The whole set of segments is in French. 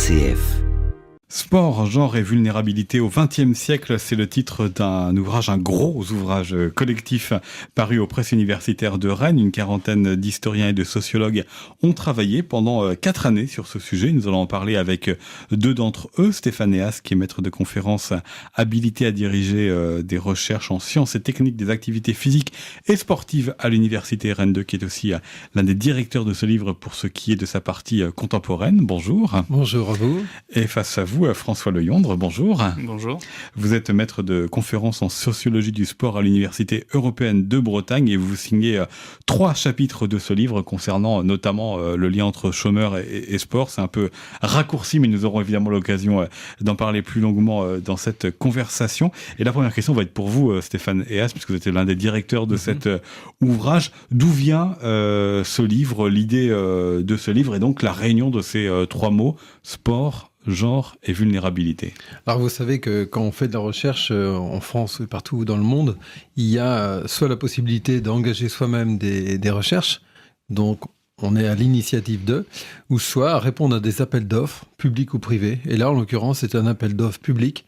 RCF. Sport, genre et vulnérabilité au XXe siècle, c'est le titre d'un ouvrage, un gros ouvrage collectif paru aux presses universitaires de Rennes. Une quarantaine d'historiens et de sociologues ont travaillé pendant 4 années sur ce sujet. Nous allons en parler avec 2 d'entre eux. Stéphane Eas, qui est maître de conférences habilité à diriger des recherches en sciences et techniques des activités physiques et sportives à l'université Rennes 2, qui est aussi l'un des directeurs de ce livre pour ce qui est de sa partie contemporaine. Bonjour. Bonjour à vous. Et face à vous, François Leyondre, bonjour. Bonjour. Vous êtes maître de conférences en sociologie du sport à l'Université européenne de Bretagne et vous signez 3 chapitres de ce livre concernant notamment le lien entre chômeurs et sport. C'est un peu raccourci, mais nous aurons évidemment l'occasion d'en parler plus longuement dans cette conversation. Et la première question va être pour vous, Stéphane Eas, puisque vous êtes l'un des directeurs de cet ouvrage. D'où vient ce livre, l'idée de ce livre et donc la réunion de ces 3 mots, sport, genre et vulnérabilité? Alors vous savez que quand on fait de la recherche en France ou partout dans le monde, il y a soit la possibilité d'engager soi-même des recherches, donc on est à l'initiative d'eux, ou soit à répondre à des appels d'offres, publics ou privés. Et là, en l'occurrence, c'est un appel d'offres public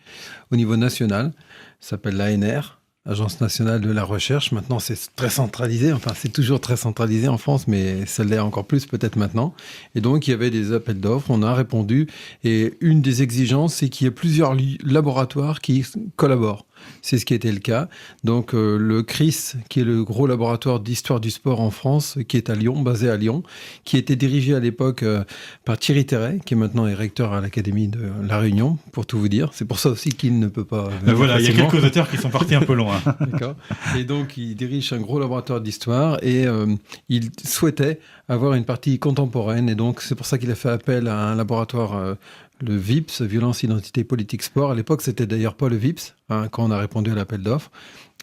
au niveau national. Ça s'appelle l'ANR, Agence nationale de la recherche. Maintenant, c'est très centralisé. Enfin, c'est toujours très centralisé en France, mais ça l'est encore plus peut-être maintenant. Et donc, il y avait des appels d'offres. On a répondu. Et une des exigences, c'est qu'il y ait plusieurs laboratoires qui collaborent. C'est ce qui était le cas. Donc, le CRIS, qui est le gros laboratoire d'histoire du sport en France, qui est à Lyon, basé à Lyon, qui était dirigé à l'époque par Thierry Terret, qui maintenant est recteur à l'Académie de La Réunion, pour tout vous dire. C'est pour ça aussi qu'il ne peut pas venir voilà, facilement. il y a quelques auteurs qui sont partis un peu loin. D'accord. Et donc, il dirige un gros laboratoire d'histoire et il souhaitait avoir une partie contemporaine. Et donc, c'est pour ça qu'il a fait appel à un laboratoire, le VIPS, Violence, Identité, Politique, Sport. À l'époque, c'était d'ailleurs pas le VIPS, quand on a répondu à l'appel d'offres.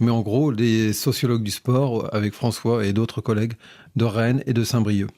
Mais en gros, des sociologues du sport, avec François et d'autres collègues de Rennes et de Saint-Brieuc.